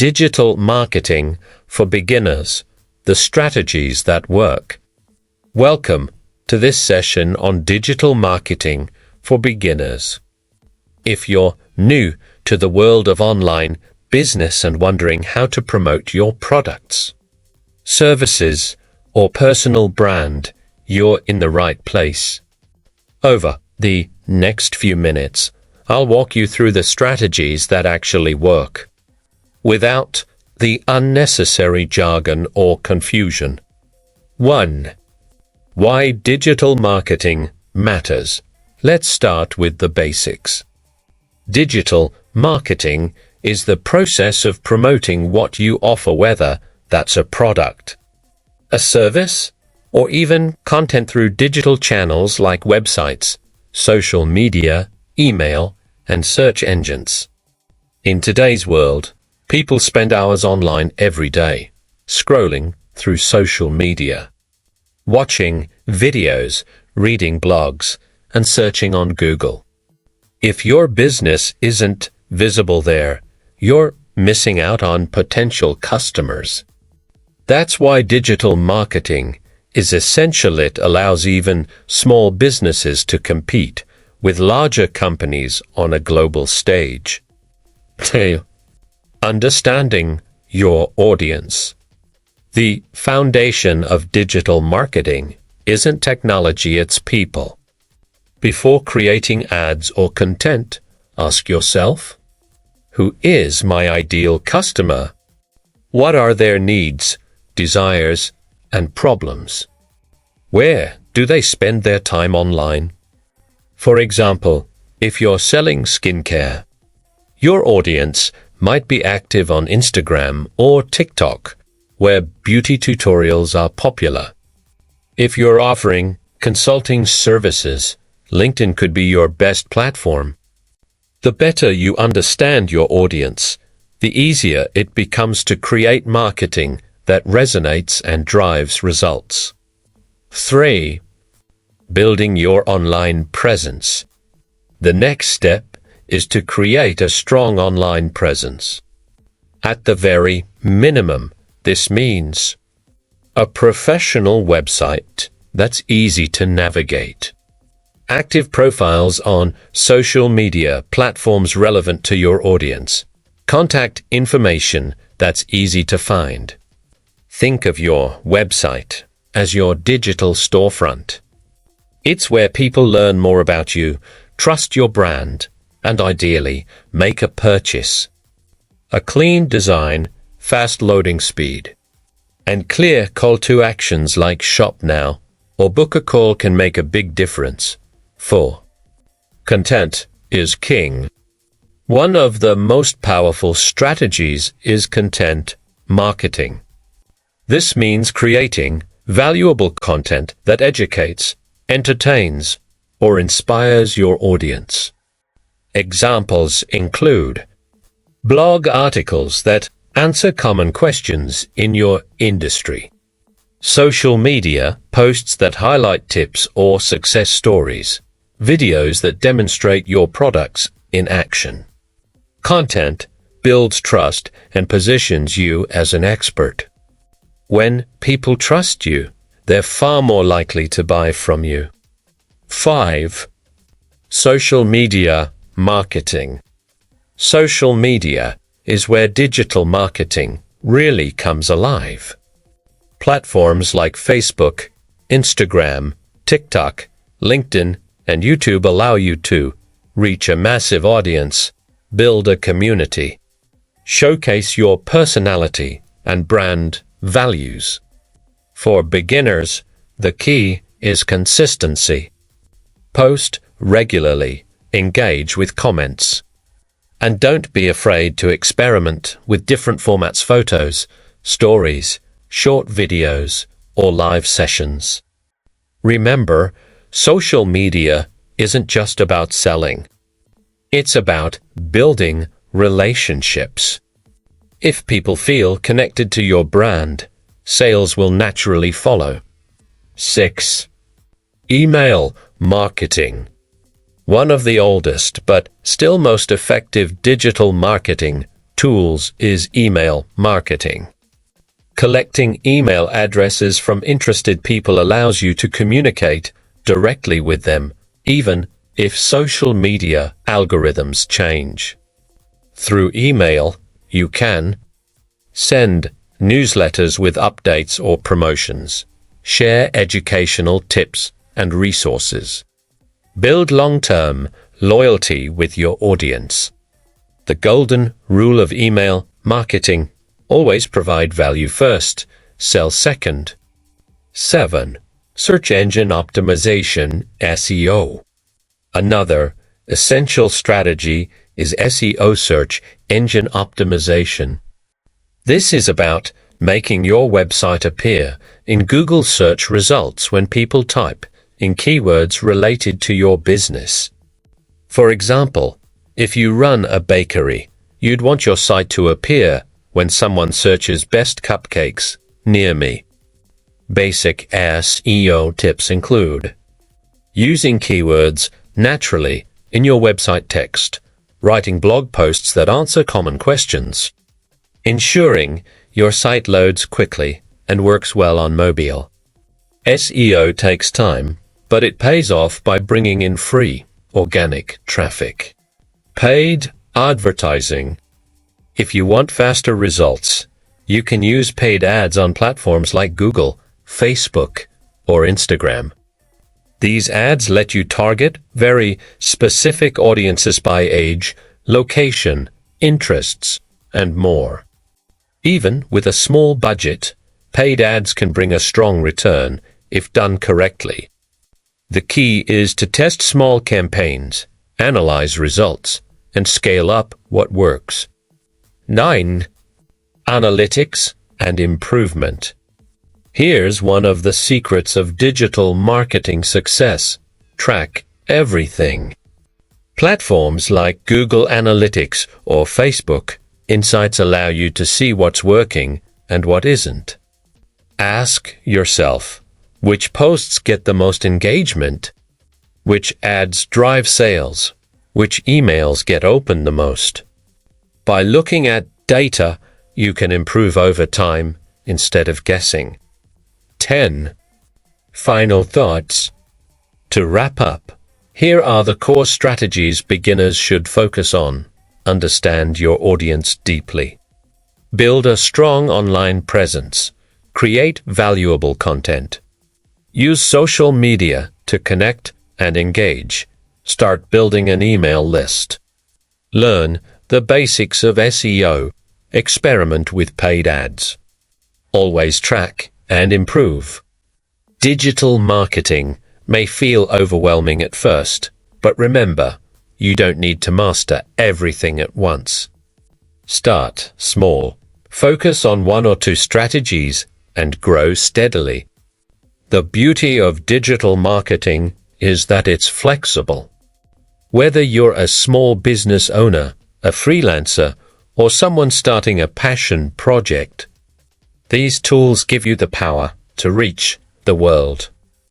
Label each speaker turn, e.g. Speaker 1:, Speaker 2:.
Speaker 1: Digital marketing for beginners, the strategies that work. Welcome to this session on digital marketing for beginners. If you're new to the world of online business and wondering how to promote your products, services, or personal brand, you're in the right place. Over the next few minutes, I'll walk you through the strategies that actually work, without the unnecessary jargon or confusion. 1. Why digital marketing matters. Let's start with the basics. Digital marketing is the process of promoting what you offer, whether that's a product, a service, or even content through digital channels like websites, social media, email, and search engines. In today's world, people spend hours online every day, scrolling through social media, watching videos, reading blogs, and searching on Google. If your business isn't visible there, you're missing out on potential customers. That's why digital marketing is essential. It allows even small businesses to compete with larger companies on a global stage. 2. Understanding your audience. The foundation of digital marketing isn't technology, it's people. Before creating ads or content, ask yourself, who is my ideal customer? What are their needs, desires, and problems? Where do they spend their time online? For example, if you're selling skincare, your audience might be active on Instagram or TikTok, where beauty tutorials are popular. If you're offering consulting services, LinkedIn could be your best platform. The better you understand your audience, the easier it becomes to create marketing that resonates and drives results. 3. Building your online presence. The next step is to create a strong online presence. At the very minimum, this means a professional website that's easy to navigate, active profiles on social media platforms relevant to your audience, contact information that's easy to find. Think of your website as your digital storefront. It's where people learn more about you, trust your brand, and ideally make a purchase. A clean design, fast loading speed, and clear call to actions like shop now or book a call can make a big difference. 4. Content is king. One of the most powerful strategies is content marketing. This means creating valuable content that educates, entertains, or inspires your audience. Examples include blog articles that answer common questions in your industry, social media posts that highlight tips or success stories, videos that demonstrate your products in action. Content builds trust and positions you as an expert. When people trust you, they're far more likely to buy from you. 5. Social media marketing. Social media is where digital marketing really comes alive. Platforms like Facebook, Instagram, TikTok, LinkedIn, and YouTube allow you to reach a massive audience, build a community, showcase your personality and brand values. For beginners, the key is consistency. Post regularly, engage with comments, and don't be afraid to experiment with different formats: photos, stories, short videos, or live sessions. Remember, social media isn't just about selling. It's about building relationships. If people feel connected to your brand, sales will naturally follow. 6. Email marketing. One of the oldest but still most effective digital marketing tools is email marketing. Collecting email addresses from interested people allows you to communicate directly with them, even if social media algorithms change. Through email, you can send newsletters with updates or promotions, share educational tips and resources, build long-term loyalty with your audience. The golden rule of email marketing: always provide value first, sell second. 7. Search engine optimization, SEO. Another essential strategy is SEO, search engine optimization. This is about making your website appear in Google search results when people type in keywords related to your business. For example, if you run a bakery, you'd want your site to appear when someone searches best cupcakes near me. Basic SEO tips include using keywords naturally in your website text, writing blog posts that answer common questions, ensuring your site loads quickly and works well on mobile. SEO takes time, but it pays off by bringing in free, organic traffic. Paid advertising. If you want faster results, you can use paid ads on platforms like Google, Facebook, or Instagram. These ads let you target very specific audiences by age, location, interests, and more. Even with a small budget, paid ads can bring a strong return if done correctly. The key is to test small campaigns, analyze results, and scale up what works. 9. Analytics and improvement. Here's one of the secrets of digital marketing success: track everything. Platforms like Google Analytics or Facebook Insights allow you to see what's working and what isn't. Ask yourself, which posts get the most engagement? Which ads drive sales? Which emails get opened the most? By looking at data, you can improve over time instead of guessing. 10. Final thoughts. To wrap up, here are the core strategies beginners should focus on. Understand your audience deeply. Build a strong online presence. Create valuable content. Use social media to connect and engage. Start building an email list. Learn the basics of SEO. Experiment with paid ads. Always track and improve. Digital marketing may feel overwhelming at first, but remember, you don't need to master everything at once. Start small. Focus on one or two strategies and grow steadily. The beauty of digital marketing is that it's flexible. Whether you're a small business owner, a freelancer, or someone starting a passion project, these tools give you the power to reach the world.